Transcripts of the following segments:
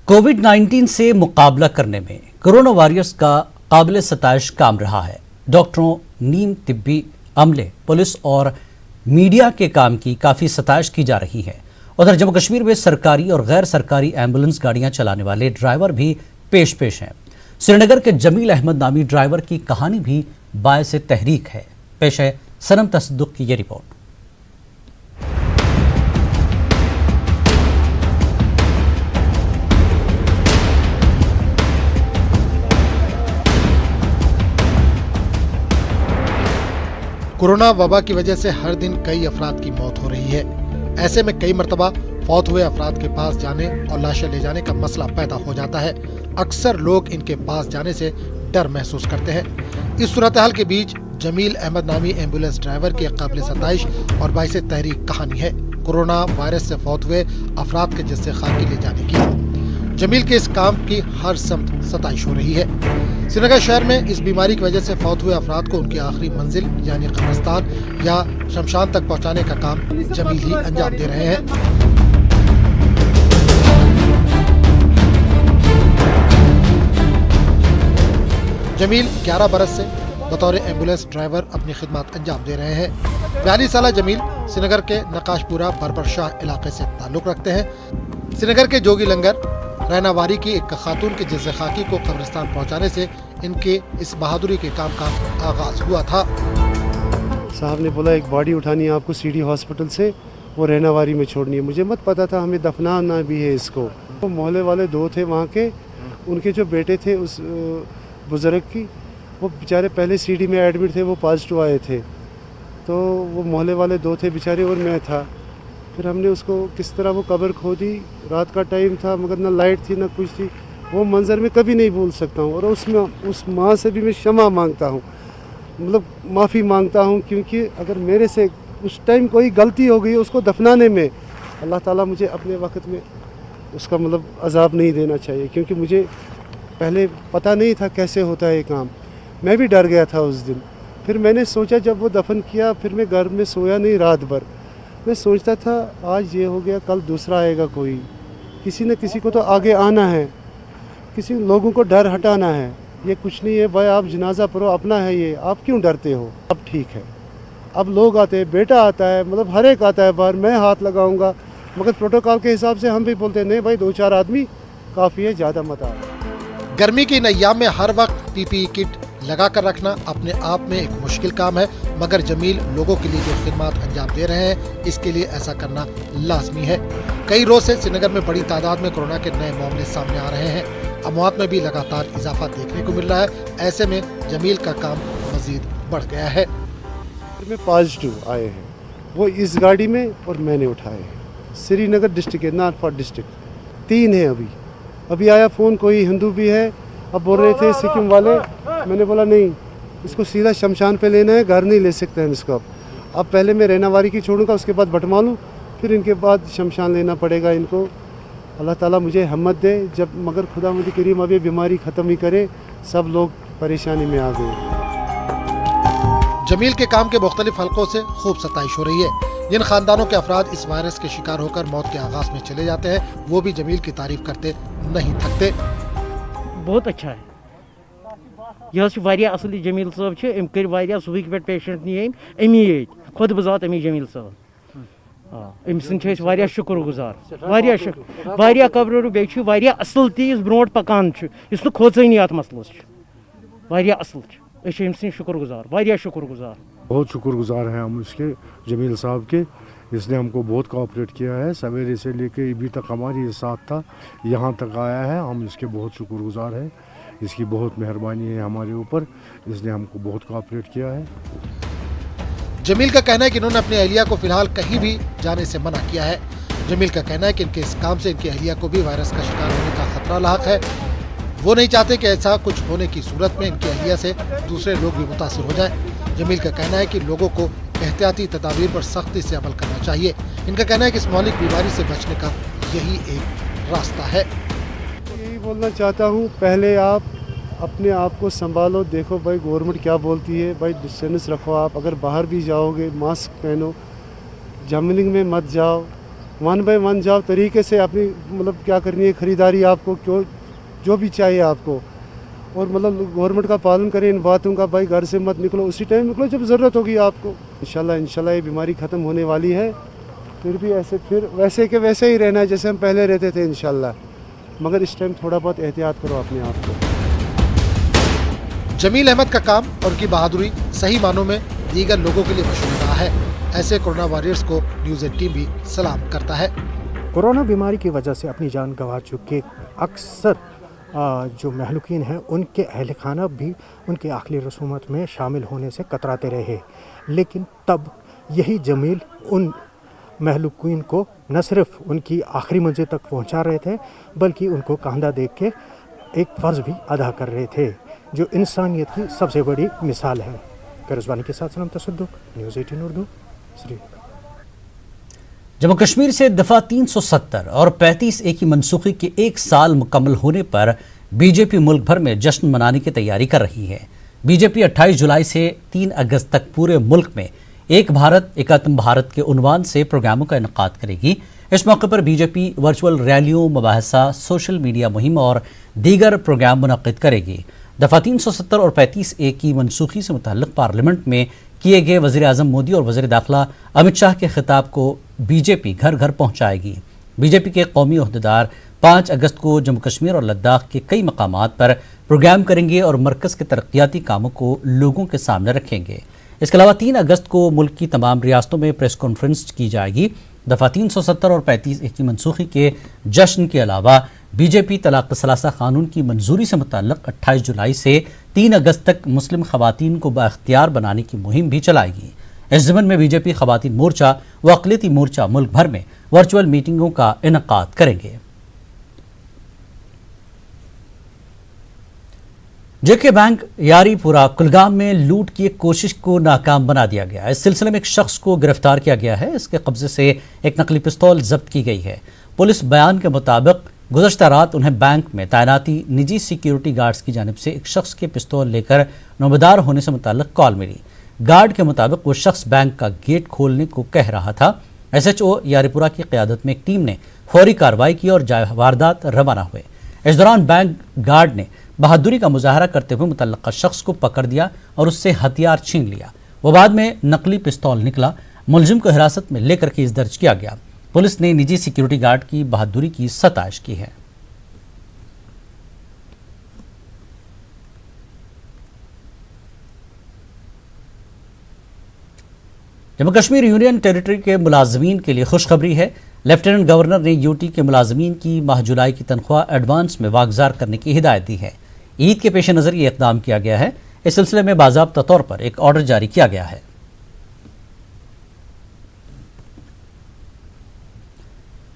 कोविड-19 से मुकाबला करने में कोरोना वॉरियर्स का काबिल सताइश काम रहा है। डॉक्टरों, नीम तिब्बी अमले, पुलिस और मीडिया के काम की काफ़ी सताइश की जा रही है। उधर जम्मू कश्मीर में सरकारी और गैर सरकारी एम्बुलेंस गाड़ियां चलाने वाले ड्राइवर भी पेश हैं। श्रीनगर के जमील अहमद नामी ड्राइवर की कहानी भी बायस तहरीक है। पेश है सनम तसद्दुक की ये रिपोर्ट। कोरोना वबा की वजह से हर दिन कई अफराद की मौत हो रही है। ऐसे में कई मरतबा फौत हुए अफराद के पास जाने और लाशें ले जाने का मसला पैदा हो जाता है। अक्सर लोग इनके पास जाने से डर महसूस करते हैं। इस सूरत हाल के बीच जमील अहमद नामी एम्बुलेंस ड्राइवर की काबिल सताइश और बाइस तहरीक कहानी है। कोरोना वायरस से फौत हुए अफराद के जस्से खाकी ले जाने की जमील के इस काम की हर समत सताइश हो रही है। श्रीनगर शहर में इस बीमारी की वजह से फौत हुए अफराद को उनकी आखिरी मंजिल यानी कब्रिस्तान या शमशान तक पहुंचाने का काम जमील ही अंजाम दे रहे हैं। जमील 11 बरस से बतौर एम्बुलेंस ड्राइवर अपनी खिदमत अंजाम दे रहे हैं। 42 साल जमील श्रीनगर के नकाशपुरा बरबरशाह इलाके से ताल्लुक़ रखते हैं। श्रीनगर के जोगी लंगर रैनावारी की एक खातून के जस्से खाकी को कब्रिस्तान पहुंचाने से इनके इस बहादुरी के काम का आगाज हुआ था। साहब ने बोला एक बॉडी उठानी है आपको सीडी हॉस्पिटल से, वो रैनावारी में छोड़नी है। मुझे मत पता था हमें दफनाना भी है इसको। वो मोहल्ले वाले दो थे वहाँ के, उनके जो बेटे थे उस बुज़ुर्ग की, वो बेचारे पहले सीडी में एडमिट थे, वो पॉजिटिव आए थे। तो वो मोहल्ले वाले दो थे बेचारे और मैं था। फिर हमने उसको किस तरह वो कब्र खोदी। रात का टाइम था मगर ना लाइट थी ना कुछ थी। वो मंज़र में कभी नहीं भूल सकता हूँ। और उसमें उस माँ से भी मैं क्षमा मांगता हूँ, मतलब माफ़ी मांगता हूँ, क्योंकि अगर मेरे से उस टाइम कोई गलती हो गई उसको दफनाने में, अल्लाह ताला मुझे अपने वक्त में उसका मतलब अजाब नहीं देना चाहिए। क्योंकि मुझे पहले पता नहीं था कैसे होता है ये काम। मैं भी डर गया था उस दिन। फिर मैंने सोचा जब वो दफन किया, फिर मैं घर में सोया नहीं रात भर। मैं सोचता था आज ये हो गया, कल दूसरा आएगा कोई, किसी न किसी को तो आगे आना है, किसी लोगों को डर हटाना है। ये कुछ नहीं है भाई, आप जनाजा पढ़ो, अपना है ये, आप क्यों डरते हो। अब ठीक है, अब लोग आते हैं, बेटा आता है, मतलब हर एक आता है बाहर, मैं हाथ लगाऊंगा, मगर प्रोटोकॉल के हिसाब से हम भी बोलते हैं नहीं भाई 2-4 आदमी काफ़ी है, ज़्यादा मत आओ। गर्मी की नैया में हर वक्त पीपीई किट लगा कर रखना अपने आप में एक मुश्किल काम है, मगर जमील लोगों के लिए जो खिदमत अंजाम दे रहे हैं इसके लिए ऐसा करना लाजमी है। कई रोज से श्रीनगर में बड़ी तादाद में कोरोना के नए मामले सामने आ रहे हैं। अमवात में भी लगातार इजाफा देखने को मिल रहा है। ऐसे में जमील का काम मजीद बढ़ गया है। में पॉजिटिव आए हैं वो इस गाड़ी में और मैंने उठाए हैं। श्रीनगर डिस्ट्रिक्ट है, नागपुर डिस्ट्रिक्ट 3 है। अभी आया फ़ोन, कोई हिंदू भी है। अब बोल रहे थे सिक्किम वाले, मैंने बोला नहीं, इसको सीधा शमशान पे लेना है, घर नहीं ले सकते हम इसको। अब पहले मैं रैनावारी की छोड़ूंगा, उसके बाद भटमालू, फिर इनके बाद शमशान लेना पड़ेगा इनको। अल्लाह ताला मुझे हिम्मत दे, जब मगर खुदा मुझे करीम अब ये बीमारी ख़त्म ही करे। सब लोग परेशानी में आ गए। जमील के काम के मुख्तलिफ हलकों से खूब सताइश हो रही है। जिन खानदानों के अफराद इस वायरस के शिकार होकर मौत के आगाज में चले जाते हैं, वो भी जमील की तारीफ करते नहीं थकते। बहुत अच्छा है यह असल जमील साहब अम कर सुबह पे पेशेंट नी अमी खुद बजात अमी जमील साहब अम सर शुक्र गुजार कबर बे असल तीस ब्रो पकान खोचनी अत मसलस असल शुक्र गुजार बहुत शुक्रगुजार हैं हम इसके जमील साहब के। इसने हमको बहुत कोऑपरेट किया है, सवेरे से लेके अभी तक हमारे साथ था, यहाँ तक आया है। हम इसके बहुत शुक्रगुजार हैं, इसकी बहुत मेहरबानी है हमारे ऊपर, इसने हमको बहुत कोऑपरेट किया है। जमील का कहना है कि इन्होंने अपनी अहलिया को फिलहाल कहीं भी जाने से मना किया है। जमील का कहना है कि इनके इस काम से इनकी अहलिया को भी वायरस का शिकार होने का खतरा लाक है। वो नहीं चाहते कि ऐसा कुछ होने की सूरत में इनकी अहलिया से दूसरे लोग भी मुतासिर हो जाएं। जमील का कहना है कि लोगों को एहतियाती तदाबीर पर सख्ती से अमल करना चाहिए। इनका कहना है कि इस मौलिक बीमारी से बचने का यही एक रास्ता है। यही बोलना चाहता हूँ, पहले आप अपने आप को संभालो। देखो भाई गवर्नमेंट क्या बोलती है, भाई डिस्टेंस रखो। आप अगर बाहर भी जाओगे मास्क पहनो, जमलिंग में मत जाओ, वन बाय वन जाओ, तरीके से अपनी मतलब क्या करनी है, ख़रीदारी आपको क्यों जो भी चाहिए आपको, और मतलब गवर्नमेंट का पालन करें इन बातों का। भाई घर से मत निकलो, उसी टाइम निकलो जब ज़रूरत होगी आपको। इंशाल्लाह ये बीमारी ख़त्म होने वाली है। फिर भी ऐसे फिर वैसे के वैसे ही रहना है जैसे हम पहले रहते थे इंशाल्लाह, मगर इस टाइम थोड़ा बहुत एहतियात करो अपने आप को। जमील अहमद का काम और उनकी बहादुरी सही मानों में दीगर लोगों के लिए मशहूर रहा है। ऐसे कोरोना वॉरियर्स को न्यूज़ 18 भी सलाम करता है। कोरोना बीमारी की वजह से अपनी जान गंवा चुके अक्सर जो महलूकीन हैं, उनके अहल खाना भी उनके आखिरी रसूमात में शामिल होने से कतराते रहे, लेकिन तब यही जमील उन महलूकीन को न सिर्फ उनकी आखिरी मंजिल तक पहुंचा रहे थे, बल्कि उनको कंधा देख के एक फ़र्ज़ भी अदा कर रहे थे, जो इंसानियत की सबसे बड़ी मिसाल है। करज़बानी के साथ सलाम तसद्दुक, न्यूज़ 18 उर्दू, श्रीनगर। जम्मू कश्मीर से दफ़ा 370 और 35A की मनसूखी के 1 साल मुकम्मल होने पर बीजेपी मुल्क भर में जश्न मनाने की तैयारी कर रही है। बीजेपी 28 जुलाई से 3 अगस्त तक पूरे मुल्क में एक भारत एकात्म भारत के उन्वान से प्रोग्रामों का इनेकाद करेगी। इस मौके पर बीजेपी वर्चुअल रैलियों, मुबाहसा, सोशल मीडिया मुहिम और दीगर प्रोग्राम मुनक्किद करेगी। दफ़ा 370 और 35A की मनसूखी से मुतल्लिक़ पार्लियामेंट में किए गए वज़ीर आज़म मोदी और वज़ीर दाखिला अमित शाह के खिताब को बीजेपी घर घर पहुँचाएगी। बीजेपी के कौमी ओहदेदार 5 अगस्त को जम्मू कश्मीर और लद्दाख के कई मकामात पर प्रोग्राम करेंगे और मरकज़ के तरक्याती कामों को लोगों के सामने रखेंगे। इसके अलावा 3 अगस्त को मुल्क की तमाम रियासतों में प्रेस कॉन्फ्रेंस की जाएगी। दफ़ा 370 और 35A की मनसूखी के जश्न के अलावा बीजेपी तलाक़ सलासा क़ानून की मंजूरी से मुतल्लिक़ 28 जुलाई से 3 अगस्त तक मुस्लिम ख़वातीन को बाख्तियार बनाने की मुहिम भी चलाएगी। इस ज़मन में बीजेपी ख़वातीन मोर्चा व अक़लियती मोर्चा मुल्क भर में वर्चुअल मीटिंगों का इनेकाद करेंगे। जेके बैंक यारीपुरा कुलगाम में लूट की एक कोशिश को नाकाम बना दिया गया। इस सिलसिले में एक शख्स को गिरफ्तार किया गया है। इसके कब्जे से एक नकली पिस्तौल जब्त की गई है। पुलिस बयान के मुताबिक गुज़श्ता रात उन्हें बैंक में तैनाती निजी सिक्योरिटी गार्ड्स की जानिब से एक शख्स के पिस्तौल लेकर नमदार होने से मुताल्लिक़ कॉल मिली। गार्ड के मुताबिक वो शख्स बैंक का गेट खोलने को कह रहा था। SHO यारीपुरा की क़यादत में एक टीम ने फौरी कार्रवाई की और जाए वारदात रवाना हुए। इस दौरान बैंक गार्ड ने बहादुरी का मुजाहरा करते हुए मुतल्लका शख्स को पकड़ दिया और उससे हथियार छीन लिया। वो बाद में नकली पिस्तौल निकला। मुलजिम को हिरासत में लेकर केस दर्ज किया गया। पुलिस ने निजी सिक्योरिटी गार्ड की बहादुरी की सताइश की है। जम्मू कश्मीर यूनियन टेरिटरी के मुलाजमीन के लिए खुशखबरी है। लेफ्टिनेंट गवर्नर ने यूटी के मुलाजमीन की माह जुलाई की तनख्वाह एडवांस में वागजार करने की हिदायत दी है। ईद के पेश नज़र ये इक़दाम किया गया है। इस सिलसिले में बाज़ाब्ता तौर पर एक ऑर्डर जारी किया गया है।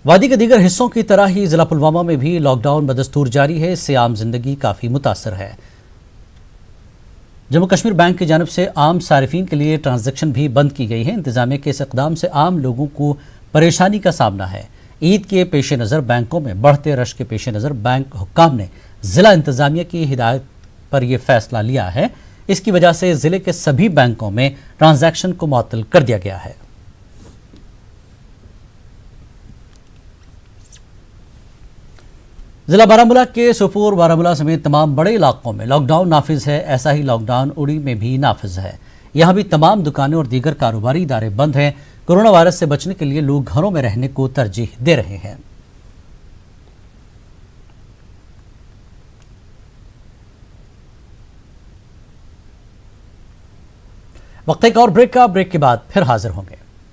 वादी के दीगर हिस्सों की तरह ही ज़िला पुलवामा में भी लॉकडाउन बदस्तूर जारी है। इससे आम जिंदगी काफ़ी मुतासर है। जम्मू कश्मीर बैंक की जानिब से आम सारिफीन के लिए ट्रांजैक्शन भी बंद की गई है। इंतजामिया के इस इक़दाम से आम लोगों को परेशानी का सामना है। ईद के पेश नज़र बैंकों में बढ़ते रश के पेश नज़र बैंक हुक्काम ने ज़िला इंतजामिया की हिदायत पर यह फैसला लिया है। इसकी वजह से ज़िले के सभी बैंकों में ट्रांजैक्शन को मुअत्तल कर दिया गया है। ज़िला बारामूला के सोपोर बारामूला समेत तमाम बड़े इलाकों में लॉकडाउन नाफिज है। ऐसा ही लॉकडाउन उड़ी में भी नाफिज है। यहाँ भी तमाम दुकानें और दीगर कारोबारी इदारे बंद हैं। कोरोना वायरस से बचने के लिए लोग घरों में रहने को तरजीह दे रहे हैं। वक्त एक और ब्रेक के बाद फिर हाजिर होंगे।